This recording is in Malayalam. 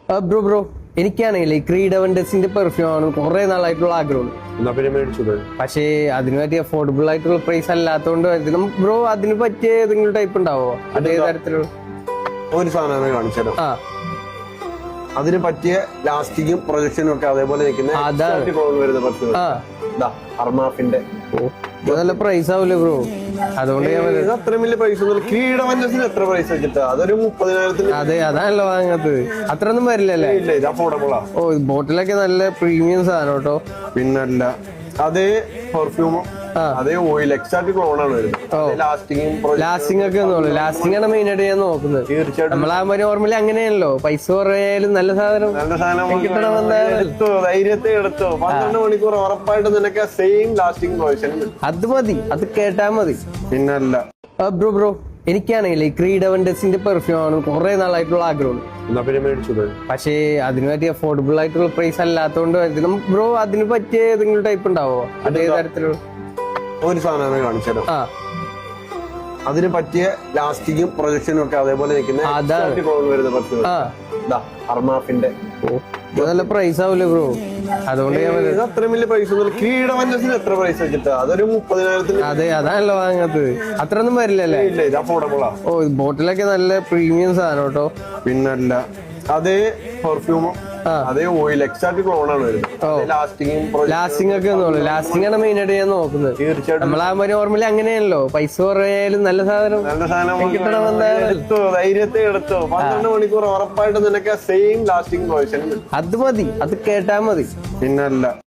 ബ്രോ എനിക്കാണെങ്കിൽ ക്രീഡ് അവന്റസിന്റെ പെർഫ്യൂം ആണ് കുറെ നാളായിട്ടുള്ള ആഗ്രഹം. പക്ഷേ അതിന് പറ്റിയ അഫോർഡബിൾ ആയിട്ടുള്ള പ്രൈസ് അല്ലാത്തതുകൊണ്ട് ബ്രോ അതിന് പറ്റിയ ഏതെങ്കിലും ടൈപ്പ് ഉണ്ടാവോ? അതേ തരത്തിലുള്ള ഒരു സാധനം കാണിച്ചാലോ? അതിന് പറ്റിയ ലാസ്റ്റിക്കും പ്രൊജക്ഷനും ഒക്കെ അതേപോലെ വരുന്ന പെർഫ്യൂം അർമാഫിന്റെ നല്ല പ്രൈസ് ആവൂലേ ബ്രോ? അതുകൊണ്ട് അത്രയും വലിയ പ്രൈസ് ഒന്നും ക്രീഡ് അവന്റസിന് എത്ര പ്രൈസ് വെച്ചിട്ടാ? അതൊരു 30,000. അതെ അതാണല്ലോ വാങ്ങാത്തത്. അത്രയൊന്നും വരില്ലല്ലേ? ഇല്ല, ഇത് അഫോർഡബിളാ. ഓ ബോട്ടിലൊക്കെ നല്ല പ്രീമിയം സാധനം കേട്ടോ. പിന്നല്ല അതേ പെർഫ്യൂമും അതേ ഓയിൽ എക്സാക്ട് ക്ലോൺ ആണ് വരുന്നത്. ലാസ്റ്റിംഗ് ഒക്കെ ലാസ്റ്റിംഗ് ആണ് മെയിൻ ആയിട്ട് ഞാൻ നോക്കുന്നത്. തീർച്ചയായിട്ടും നമ്മളാകുമ്പോ നോർമലി അങ്ങനെയാണല്ലോ, പൈസ കുറയാലും നല്ല സാധനം ധൈര്യത്തെ എടുത്തോ. 12 മണിക്കൂർ ഉറപ്പായിട്ട് നിനക്ക് സെയിം ലാസ്റ്റിംഗ് പ്രൊവിഷൻ. അത് മതി, അത് കേട്ടാ മതി. പിന്നല്ല ബ്രോ എനിക്കാണെങ്കിൽ ക്രീഡ് അവന്റസിന്റെ പെർഫ്യൂം ആണ് കുറെ നാളായിട്ടുള്ള ആഗ്രഹം. പക്ഷേ അതിന് പറ്റിയ അഫോർഡബിൾ ആയിട്ടുള്ള പ്രൈസ് അല്ലാത്തതുകൊണ്ട് ബ്രോ അതിന് പറ്റിയ ഏതെങ്കിലും ടൈപ്പ് ഉണ്ടാവോ? അതേ തരത്തിലുള്ള ഒരു സാധനം കാണിച്ചാലോ? അതിന് പറ്റിയ ലാസ്റ്റിക്കും പ്രൊജക്ഷനും ഒക്കെ അതേപോലെ വരുന്ന പെർഫ്യൂം അർമാഫിന്റെ നല്ല പ്രൈസ് ആവൂലേ ബ്രോ? അതുകൊണ്ട് അത്രയും വലിയ പ്രൈസ് ഒന്നും ക്രീഡ് അവന്റസിന് എത്ര പ്രൈസ് വെച്ചിട്ടാ? അതൊരു 30,000. അതെ അതാണല്ലോ വാങ്ങാത്തത്. അത്രയൊന്നും വരില്ലല്ലേ? ഇല്ല, ഇത് അഫോർഡബിളാ. ഓ ബോട്ടിലൊക്കെ നല്ല പ്രീമിയം സാധനം കേട്ടോ. പിന്നല്ല അതേ പെർഫ്യൂമും അതേ ഓയിൽ എക്സാക്ട് ക്ലോൺ ആണ് വരുന്നത്. ലാസ്റ്റിംഗ് ഒക്കെ ലാസ്റ്റിംഗ് ആണ് മെയിൻ ആയിട്ട് ഞാൻ നോക്കുന്നത്. തീർച്ചയായിട്ടും നമ്മളാകുമ്പോ നോർമലി അങ്ങനെയല്ലോ, പൈസ കുറയാലും നല്ല സാധനം ധൈര്യത്തെ എടുത്തോ. 12 മണിക്കൂർ ഉറപ്പായിട്ട് നിനക്ക് സെയിം ലാസ്റ്റിംഗ് പ്രൊവിഷൻ. അത് മതി, അത് കേട്ടാ മതി. പിന്നല്ല